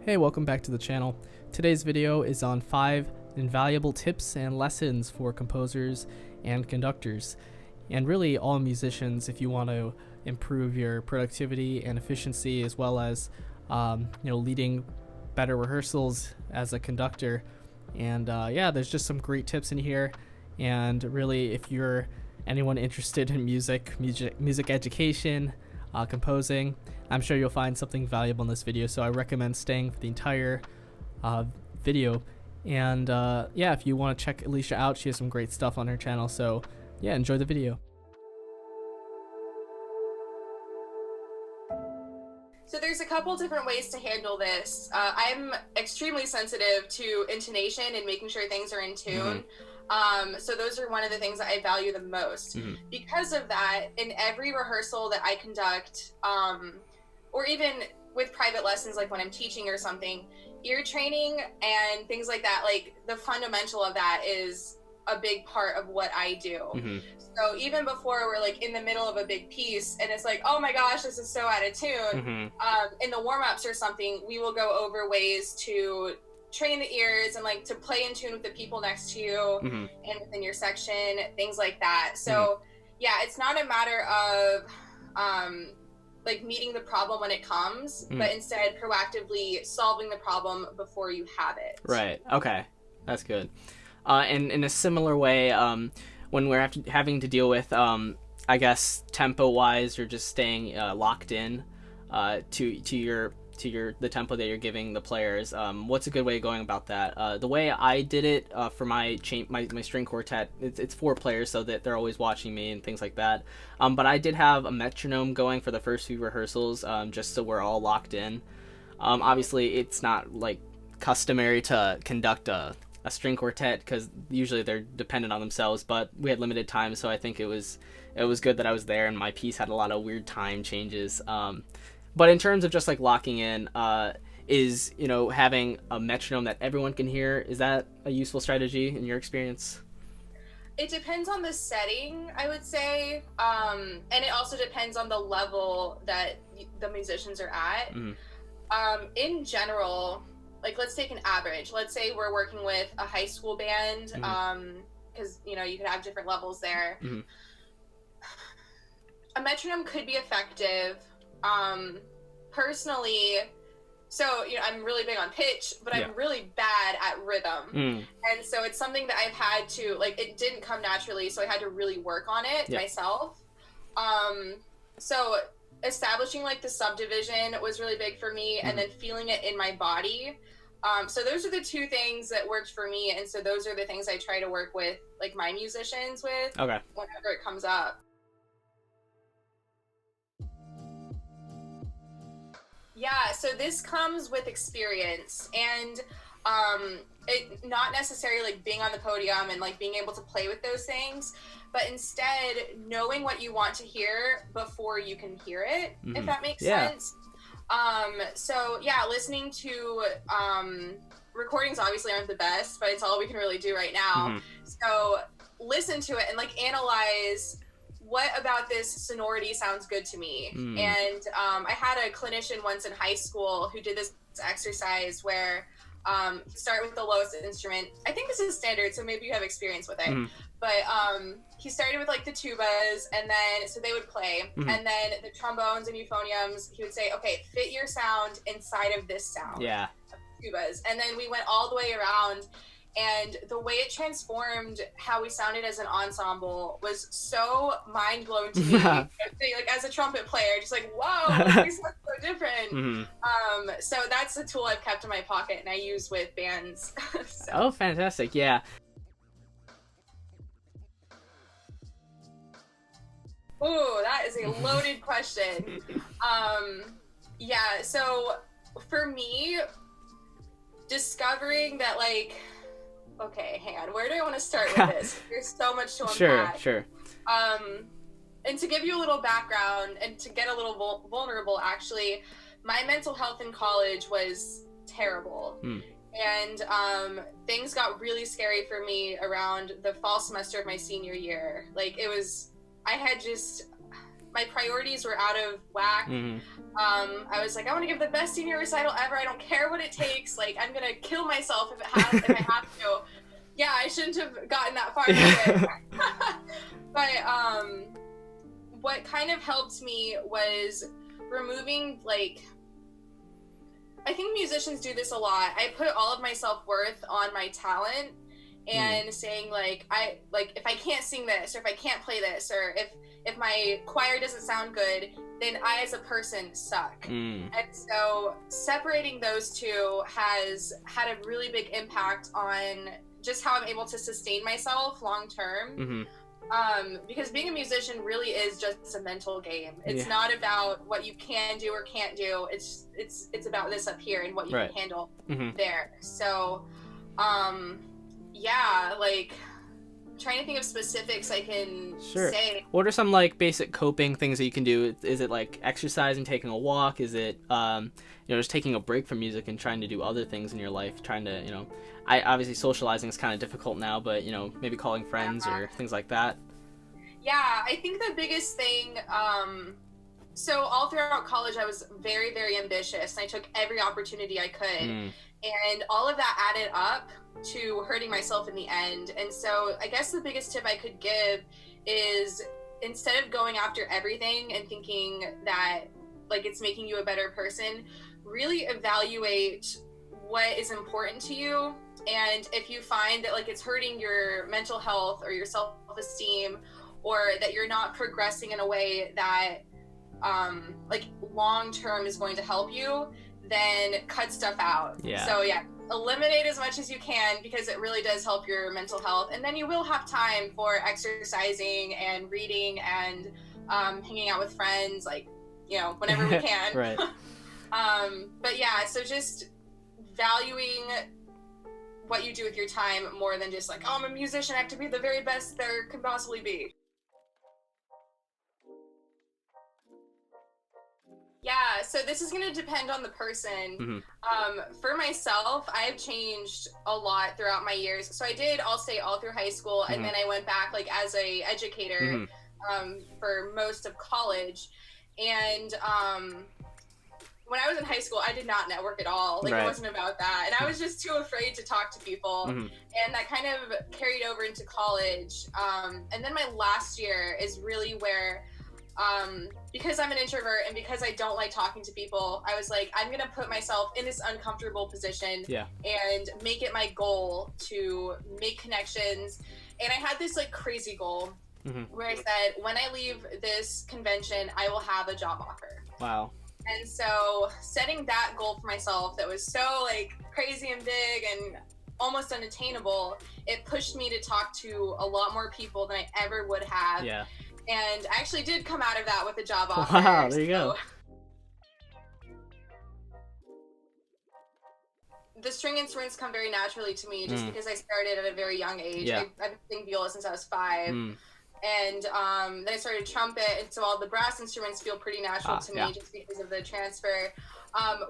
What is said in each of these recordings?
Hey, welcome back to the channel. Today's video is on 5 invaluable tips and lessons for composers and conductors, and really all musicians if you want to improve your productivity and efficiency, as well as leading better rehearsals as a conductor. And yeah, there's just some great tips in here. And really, if you're anyone interested in music education, composing, I'm sure you'll find something valuable in this video, so I recommend staying for the entire video. And yeah, if you want to check Alicia out, she has some great stuff on her channel, so yeah, enjoy the video. So there's a couple different ways to handle this. I'm extremely sensitive to intonation and making sure things are in tune. So those are one of the things that I value the most. Because of that, in every rehearsal that I conduct, or even with private lessons, like when I'm teaching or something, ear training and things like that, like the fundamental of that is a big part of what I do. So even before we're like in the middle of a big piece and it's like, oh my gosh, this is so out of tune, in the warm-ups or something, we will go over ways to train the ears and like to play in tune with the people next to you and within your section, things like that. So yeah, it's not a matter of like meeting the problem when it comes, but instead proactively solving the problem before you have it. Right. Okay. That's good. And in a similar way, when we're having to deal with, I guess, tempo-wise, you're just staying locked in to the tempo that you're giving the players. What's a good way of going about that? The way I did it for my string quartet, it's 4 players, so that they're always watching me and things like that. But I did have a metronome going for the first few rehearsals, just so we're all locked in. Obviously, it's not like customary to conduct a string quartet because usually they're dependent on themselves, but we had limited time, so I think it was good that I was there, and my piece had a lot of weird time changes. But in terms of just like locking in, is having a metronome that everyone can hear, is that a useful strategy in your experience? It depends on the setting, I would say, and it also depends on the level that the musicians are at. In general, like let's take an average. Let's say we're working with a high school band, because you could have different levels there. A metronome could be effective. Personally, so I'm really big on pitch, but I'm really bad at rhythm, and so it's something that I've had to, like, it didn't come naturally, so I had to really work on it myself. So establishing like the subdivision was really big for me, and then feeling it in my body. So those are the 2 things that worked for me, and so those are the things I try to work with like my musicians with whenever it comes up. Yeah, so this comes with experience, and it not necessarily like being on the podium and like being able to play with those things, but instead knowing what you want to hear before you can hear it, if that makes sense. So yeah, listening to recordings obviously aren't the best, but it's all we can really do right now. So listen to it and like analyze, what about this sonority sounds good to me? And I had a clinician once in high school who did this exercise where start with the lowest instrument. I think this is standard, so maybe you have experience with it. But he started with like the tubas, and then so they would play, and then the trombones and euphoniums, he would say, okay, fit your sound inside of this sound. Of tubas. And then we went all the way around. And the way it transformed how we sounded as an ensemble was so mind-blowing to me. Like as a trumpet player, just like, whoa, we sound so different. So that's a tool I've kept in my pocket and I use with bands. So. Oh, fantastic. Yeah. Ooh, that is a loaded question. Yeah, so for me, discovering that, like, okay, hang on, where do I want to start with this? There's so much to unpack. Sure. And to give you a little background and to get a little vulnerable, actually, my mental health in college was terrible. And things got really scary for me around the fall semester of my senior year. Like, it was, I had just my priorities were out of whack. I was like, I want to give the best senior recital ever. I don't care what it takes. Like, I'm gonna kill myself if I have to. Yeah, I shouldn't have gotten that far into it. But what kind of helped me was removing, like, I think musicians do this a lot. I put all of my self-worth on my talent and saying, like, if I can't sing this, or if I can't play this, or if my choir doesn't sound good, then I as a person suck. And so separating those two has had a really big impact on just how I'm able to sustain myself long term. Because being a musician really is just a mental game. It's not about what you can do or can't do. It's about this up here and what you can handle there. So, yeah, like, trying to think of specifics I can say. What are some, like, basic coping things that you can do? Is it like exercising, taking a walk? Is it just taking a break from music and trying to do other things in your life, trying to, I obviously socializing is kind of difficult now, but maybe calling friends or things like that? Yeah, I think the biggest thing, so all throughout college I was very, very ambitious, and I took every opportunity I could, and all of that added up to hurting myself in the end. And so I guess the biggest tip I could give is, instead of going after everything and thinking that, like, it's making you a better person, really evaluate what is important to you. And if you find that, like, it's hurting your mental health or your self-esteem, or that you're not progressing in a way that like long term is going to help you, then cut stuff out. So eliminate as much as you can, because it really does help your mental health. And then you will have time for exercising and reading and hanging out with friends, like, whenever we can. But yeah, so just valuing what you do with your time more than just like, oh, I'm a musician, I have to be the very best there can possibly be. Yeah, so this is going to depend on the person. For myself, I've changed a lot throughout my years. So I did all through high school, and then I went back, like, as a educator for most of college. And when I was in high school, I did not network at all. Like, it wasn't about that. And I was just too afraid to talk to people. And that kind of carried over into college. And then my last year is really where... because I'm an introvert and because I don't like talking to people, I was like, I'm going to put myself in this uncomfortable position and make it my goal to make connections. And I had this, like, crazy goal where I said, when I leave this convention, I will have a job offer. Wow. And so setting that goal for myself that was so, like, crazy and big and almost unattainable, it pushed me to talk to a lot more people than I ever would have. And I actually did come out of that with a job offer. Wow, there you go. The string instruments come very naturally to me just because I started at a very young age. I've been playing viola since I was 5. And then I started trumpet, and so all the brass instruments feel pretty natural to me just because of the transfer.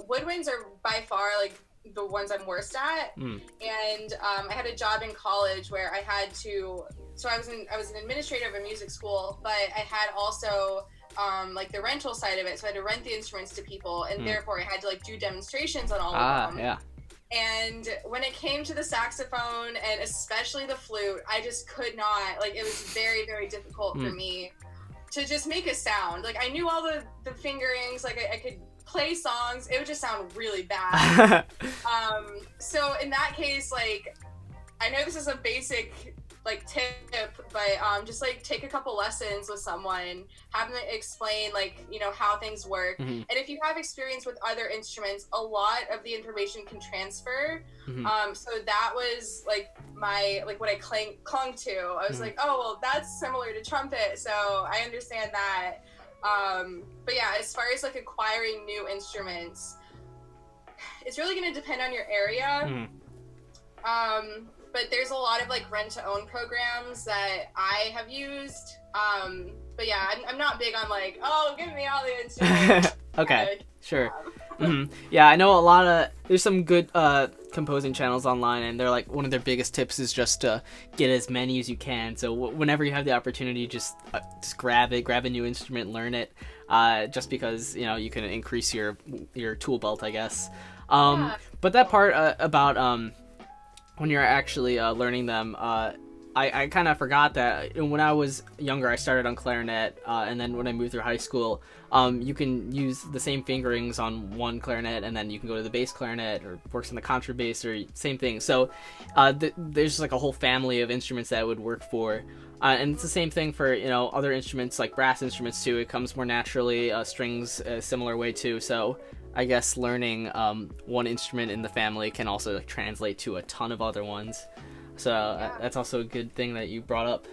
Woodwinds are by far, like, the ones I'm worst at. And I had a job in college where I had to... So I was an administrator of a music school, but I had also like the rental side of it. So I had to rent the instruments to people, and therefore I had to, like, do demonstrations on all of them. And when it came to the saxophone and especially the flute, I just could not, like, it was very, very difficult for me to just make a sound. Like, I knew all the fingerings, like I could play songs, it would just sound really bad. So in that case, like, I know this is a basic, like, tip, but just, like, take a couple lessons with someone, have them explain, like, how things work. And if you have experience with other instruments, a lot of the information can transfer. So that was, like, my, like, what I clung to. I was like, oh, well, that's similar to trumpet, so I understand that. But yeah, as far as, like, acquiring new instruments, it's really going to depend on your area. But there's a lot of, like, rent-to-own programs that I have used. But yeah, I'm not big on, like, oh, give me all the instruments. Okay, sure. Yeah, I know a lot of... There's some good composing channels online, and they're like, one of their biggest tips is just to get as many as you can. So whenever you have the opportunity, just grab a new instrument, learn it, just because you can increase your tool belt, I guess. But that part about when you're actually learning them, I kind of forgot that when I was younger, I started on clarinet, and then when I moved through high school, you can use the same fingerings on one clarinet, and then you can go to the bass clarinet, or works on the contrabass, or same thing. So there's like a whole family of instruments that would work for. And it's the same thing for other instruments like brass instruments too. It comes more naturally. Strings a similar way too. So I guess learning one instrument in the family can also translate to a ton of other ones. So that's also a good thing that you brought up.